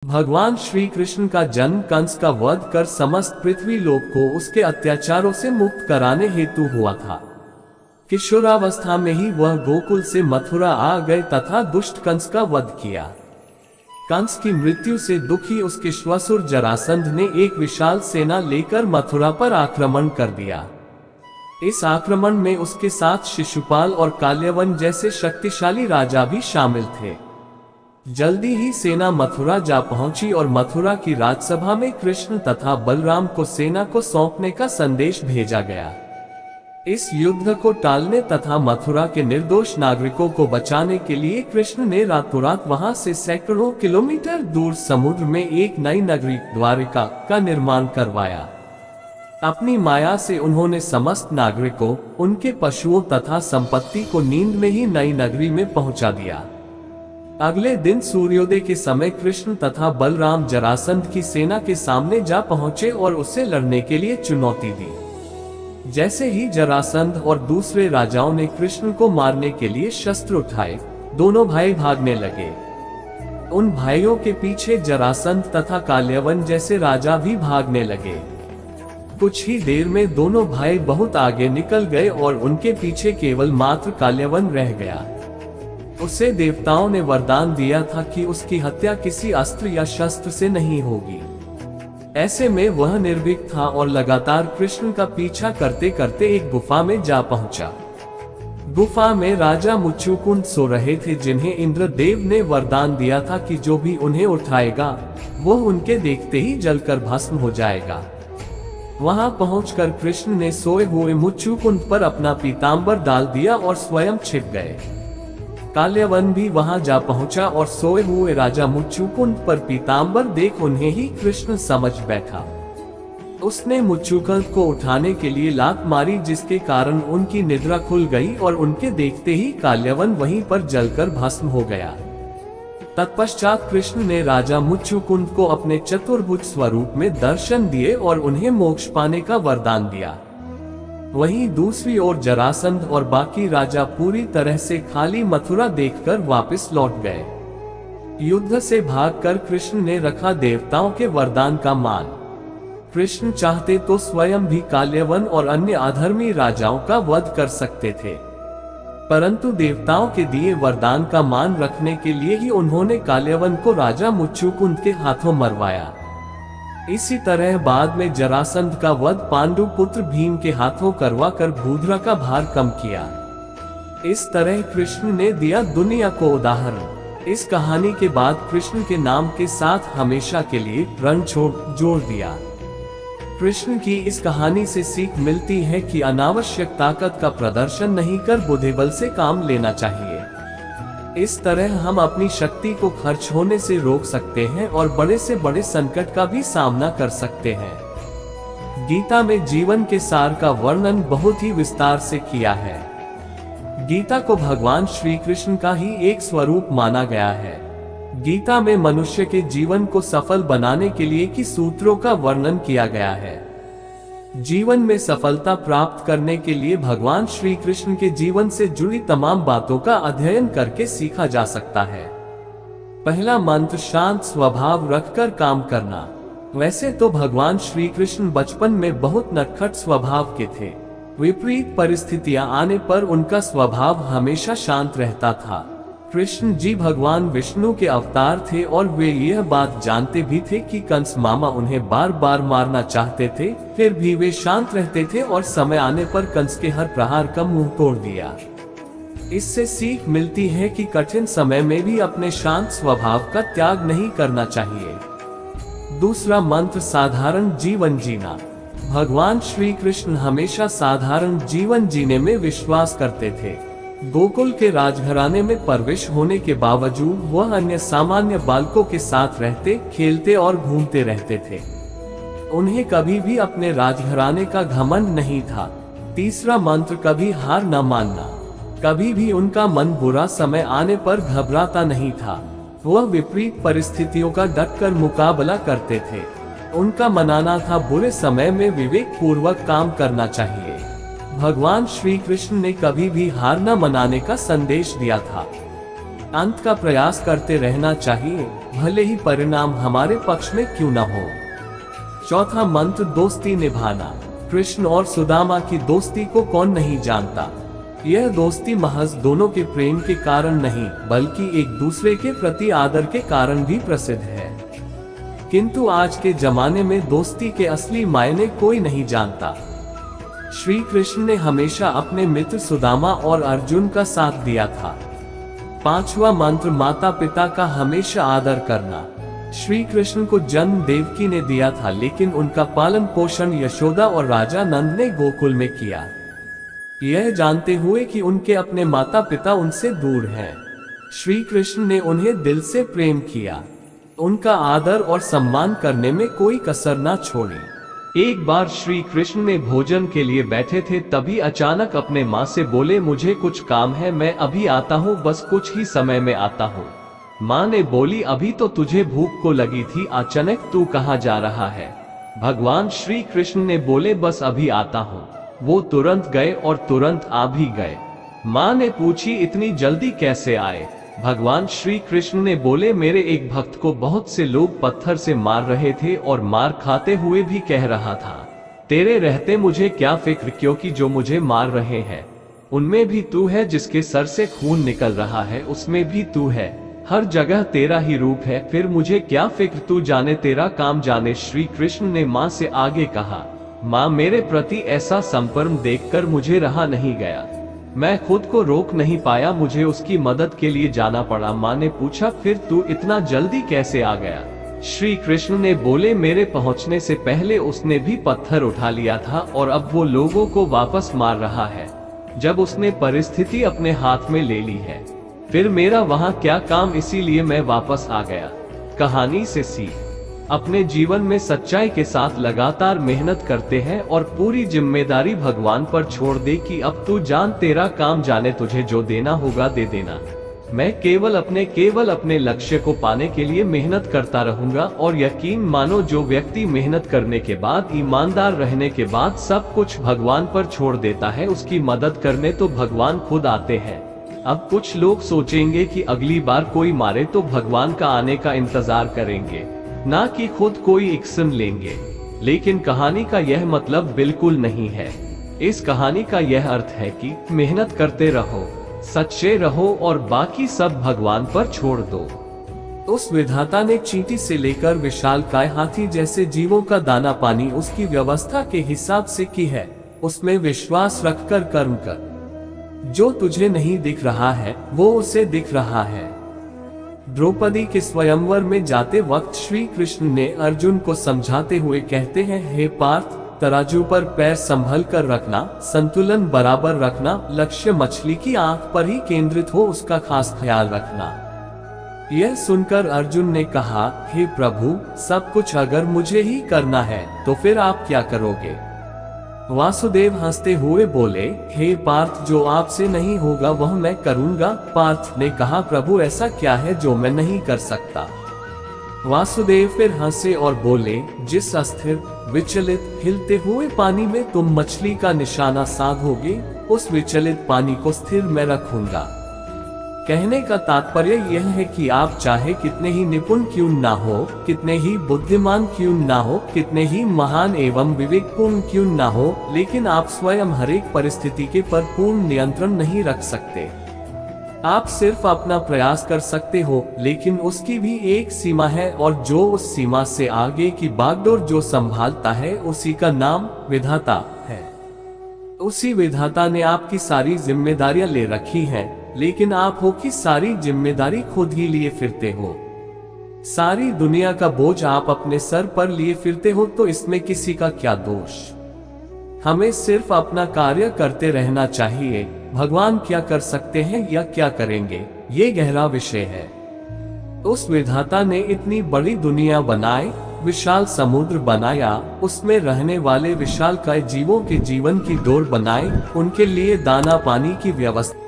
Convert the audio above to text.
भगवान श्री कृष्ण का जन्म कंस का वध कर समस्त पृथ्वी लोक को उसके अत्याचारों से मुक्त कराने हेतु हुआ था। किशोरावस्था में ही वह गोकुल से मथुरा आ गए तथा दुष्ट कंस का वध किया। कंस की मृत्यु से दुखी उसके श्वसुर जरासंध ने एक विशाल सेना लेकर मथुरा पर आक्रमण कर दिया। इस आक्रमण में उसके साथ शिशुपाल और काल्यवन जैसे शक्तिशाली राजा भी शामिल थे। जल्दी ही सेना मथुरा जा पहुंची और मथुरा की राजसभा में कृष्ण तथा बलराम को सेना को सौंपने का संदेश भेजा गया। इस युद्ध को टालने तथा मथुरा के निर्दोष नागरिकों को बचाने के लिए कृष्ण ने रातों रात वहां से सैकड़ों किलोमीटर दूर समुद्र में एक नई नगरी द्वारिका का निर्माण करवाया। अपनी माया से उन्होंने समस्त नागरिकों, उनके पशुओं तथा संपत्ति को नींद में ही नई नगरी में पहुंचा दिया। अगले दिन सूर्योदय के समय कृष्ण तथा बलराम जरासंध की सेना के सामने जा पहुंचे और उससे लड़ने के लिए चुनौती दी। जैसे ही जरासंध और दूसरे राजाओं ने कृष्ण को मारने के लिए शस्त्र उठाए, दोनों भाई भागने लगे। उन भाइयों के पीछे जरासंध तथा काल्यवन जैसे राजा भी भागने लगे। कुछ ही देर में दोनों भाई बहुत आगे निकल गए और उनके पीछे केवल मात्र काल्यवन रह गया। उसे देवताओं ने वरदान दिया था कि उसकी हत्या किसी अस्त्र या शस्त्र से नहीं होगी। ऐसे में वह निर्भीक था और लगातार कृष्ण का पीछा करते करते एक गुफा में जा पहुंचा। गुफा में राजा मुच्चुकुंद सो रहे थे, जिन्हें इंद्रदेव ने वरदान दिया था कि जो भी उन्हें उठाएगा वो उनके देखते ही जलकर भस्म हो जाएगा। वहां पहुंचकर कृष्ण ने सोए हुए मुच्चुकुंद पर अपना पीतांबर डाल दिया और स्वयं छिप गए। काल्यवन भी वहां जा पहुंचा और सोए हुए राजा मुच्चुकुंद पर पीतांबर देख उन्हें ही कृष्ण समझ बैठा। उसने मुच्चुकुंद को उठाने के लिए लात मारी, जिसके कारण उनकी निद्रा खुल गई और उनके देखते ही काल्यवन वहीं पर जलकर भस्म हो गया। तत्पश्चात कृष्ण ने राजा मुच्चुकुंद को अपने चतुर्भुज स्वरूप में दर्शन दिए और उन्हें मोक्ष पाने का वरदान दिया। वहीं दूसरी ओर जरासंध और बाकी राजा पूरी तरह से खाली मथुरा देखकर वापस लौट गए। युद्ध से भागकर कृष्ण ने रखा देवताओं के वरदान का मान। कृष्ण चाहते तो स्वयं भी काल्यवन और अन्य अधर्मी राजाओं का वध कर सकते थे, परंतु देवताओं के दिए वरदान का मान रखने के लिए ही उन्होंने काल्यवन को राजा मुच्चुकुंद के हाथों मरवाया। इसी तरह बाद में जरासंध का वध पांडु पुत्र भीम के हाथों करवाकर भूधरा का भार कम किया। इस तरह कृष्ण ने दिया दुनिया को उदाहरण। इस कहानी के बाद कृष्ण के नाम के साथ हमेशा के लिए रण जोड़ दिया। कृष्ण की इस कहानी से सीख मिलती है कि अनावश्यक ताकत का प्रदर्शन नहीं कर बुद्धिबल से काम लेना चाहिए। इस तरह हम अपनी शक्ति को खर्च होने से रोक सकते हैं और बड़े से बड़े संकट का भी सामना कर सकते हैं। गीता में जीवन के सार का वर्णन बहुत ही विस्तार से किया है। गीता को भगवान श्री कृष्ण का ही एक स्वरूप माना गया है। गीता में मनुष्य के जीवन को सफल बनाने के लिए की सूत्रों का वर्णन किया गया है। जीवन में सफलता प्राप्त करने के लिए भगवान श्री कृष्ण के जीवन से जुड़ी तमाम बातों का अध्ययन करके सीखा जा सकता है। पहला मंत्र शांत स्वभाव रखकर काम करना। वैसे तो भगवान श्री कृष्ण बचपन में बहुत नटखट स्वभाव के थे। विपरीत परिस्थितियां आने पर उनका स्वभाव हमेशा शांत रहता था। कृष्ण जी भगवान विष्णु के अवतार थे और वे यह बात जानते भी थे कि कंस मामा उन्हें बार बार मारना चाहते थे, फिर भी वे शांत रहते थे और समय आने पर कंस के हर प्रहार का मुंह तोड़ दिया। इससे सीख मिलती है कि कठिन समय में भी अपने शांत स्वभाव का त्याग नहीं करना चाहिए। दूसरा मंत्र साधारण जीवन जीना। भगवान श्री कृष्ण हमेशा साधारण जीवन जीने में विश्वास करते थे। गोकुल के राजघराने में परवरिश होने के बावजूद वह अन्य सामान्य बालकों के साथ रहते, खेलते और घूमते रहते थे। उन्हें कभी भी अपने राजघराने का घमंड नहीं था। तीसरा मंत्र कभी हार न मानना। कभी भी उनका मन बुरा समय आने पर घबराता नहीं था। वह विपरीत परिस्थितियों का डटकर मुकाबला करते थे। उनका मानना था बुरे समय में विवेक पूर्वक काम करना चाहिए। भगवान श्री कृष्ण ने कभी भी हार न मनाने का संदेश दिया था। अंत का प्रयास करते रहना चाहिए, भले ही परिणाम हमारे पक्ष में क्यों न हो। चौथा मंत्र, दोस्ती निभाना। कृष्ण और सुदामा की दोस्ती को कौन नहीं जानता। यह दोस्ती महज दोनों के प्रेम के कारण नहीं, बल्कि एक दूसरे के प्रति आदर के कारण भी प्रसिद्ध है। किंतु आज के जमाने में दोस्ती के असली मायने कोई नहीं जानता। श्री कृष्ण ने हमेशा अपने मित्र सुदामा और अर्जुन का साथ दिया था। पांचवा मंत्र, माता पिता का हमेशा आदर करना। श्री कृष्ण को जन्म देवकी ने दिया था, लेकिन उनका पालन पोषण यशोदा और राजा नंद ने गोकुल में किया, यह जानते हुए कि उनके अपने माता पिता उनसे दूर हैं। श्री कृष्ण ने उन्हें दिल से प्रेम किया, उनका आदर और सम्मान करने में कोई कसर न छोड़ी। एक बार श्री कृष्ण में भोजन के लिए बैठे थे, तभी अचानक अपने माँ से बोले, मुझे कुछ काम है, मैं अभी आता हूँ, बस कुछ ही समय में आता हूँ। माँ ने बोली, अभी तो तुझे भूख को लगी थी, अचानक तू कहाँ जा रहा है। भगवान श्री कृष्ण ने बोले, बस अभी आता हूँ। वो तुरंत गए और तुरंत आ भी गए। माँ ने पूछी, इतनी जल्दी कैसे आए। भगवान श्री कृष्ण ने बोले, मेरे एक भक्त को बहुत से लोग पत्थर से मार रहे थे और मार खाते हुए भी कह रहा था, तेरे रहते मुझे क्या फिक्र, क्योंकि जो मुझे मार रहे हैं उनमें भी तू है, जिसके सर से खून निकल रहा है उसमें भी तू है, हर जगह तेरा ही रूप है, फिर मुझे क्या फिक्र, तू जाने तेरा काम जाने। श्री कृष्ण ने माँ से आगे कहा, माँ मेरे प्रति ऐसा संपर्क देखकर मुझे रहा नहीं गया, मैं खुद को रोक नहीं पाया, मुझे उसकी मदद के लिए जाना पड़ा। माँ ने पूछा, फिर तू इतना जल्दी कैसे आ गया। श्री कृष्ण ने बोले, मेरे पहुंचने से पहले उसने भी पत्थर उठा लिया था और अब वो लोगों को वापस मार रहा है। जब उसने परिस्थिति अपने हाथ में ले ली है, फिर मेरा वहां क्या काम, इसीलिए मैं वापस आ गया। कहानी से सीख, अपने जीवन में सच्चाई के साथ लगातार मेहनत करते हैं और पूरी जिम्मेदारी भगवान पर छोड़ दे कि अब तू जान, तेरा काम जाने, तुझे जो देना होगा दे देना। मैं केवल अपने लक्ष्य को पाने के लिए मेहनत करता रहूंगा। और यकीन मानो, जो व्यक्ति मेहनत करने के बाद, ईमानदार रहने के बाद सब कुछ भगवान पर छोड़ देता है, उसकी मदद करने तो भगवान खुद आते हैं। अब कुछ लोग सोचेंगे कि अगली बार कोई मारे तो भगवान का आने का इंतजार करेंगे, ना कि खुद कोई एक्शन लेंगे, लेकिन कहानी का यह मतलब बिल्कुल नहीं है। इस कहानी का यह अर्थ है कि मेहनत करते रहो, सच्चे रहो और बाकी सब भगवान पर छोड़ दो। उस विधाता ने चींटी से लेकर विशालकाय हाथी जैसे जीवों का दाना पानी उसकी व्यवस्था के हिसाब से की है। उसमें विश्वास रखकर कर्म कर। जो तुझे नहीं दिख रहा है वो उसे दिख रहा है। द्रौपदी के स्वयंवर में जाते वक्त श्री कृष्ण ने अर्जुन को समझाते हुए कहते हैं, हे पार्थ, तराजू पर पैर संभल कर रखना, संतुलन बराबर रखना, लक्ष्य मछली की आंख पर ही केंद्रित हो, उसका खास ख्याल रखना। यह सुनकर अर्जुन ने कहा, हे प्रभु, सब कुछ अगर मुझे ही करना है तो फिर आप क्या करोगे। वासुदेव हंसते हुए बोले, हे पार्थ, जो आपसे नहीं होगा वह मैं करूंगा। पार्थ ने कहा, प्रभु ऐसा क्या है जो मैं नहीं कर सकता। वासुदेव फिर हंसे और बोले, जिस अस्थिर, विचलित, हिलते हुए पानी में तुम मछली का निशाना साधोगे, उस विचलित पानी को स्थिर मैं रखूंगा। कहने का तात्पर्य यह है कि आप चाहे कितने ही निपुण क्यों ना हो, कितने ही बुद्धिमान क्यों ना हो, कितने ही महान एवं विवेकपूर्ण क्यों ना हो, लेकिन आप स्वयं हर एक परिस्थिति के पर पूर्ण नियंत्रण नहीं रख सकते। आप सिर्फ अपना प्रयास कर सकते हो, लेकिन उसकी भी एक सीमा है, और जो उस सीमा से आगे की बागडोर जो संभालता है उसी का नाम विधाता है। उसी विधाता ने आपकी सारी जिम्मेदारियां ले रखी हैं, लेकिन आप हो कि सारी जिम्मेदारी खुद ही लिए फिरते हो। सारी दुनिया का बोझ आप अपने सर पर लिए फिरते हो, तो इसमें किसी का क्या दोष। हमें सिर्फ अपना कार्य करते रहना चाहिए। भगवान क्या कर सकते हैं या क्या करेंगे, ये गहरा विषय है। उस विधाता ने इतनी बड़ी दुनिया बनाई, विशाल समुद्र बनाया, उसमें रहने वाले विशालकाय जीवों के जीवन की डोर बनाई, उनके लिए दाना पानी की व्यवस्था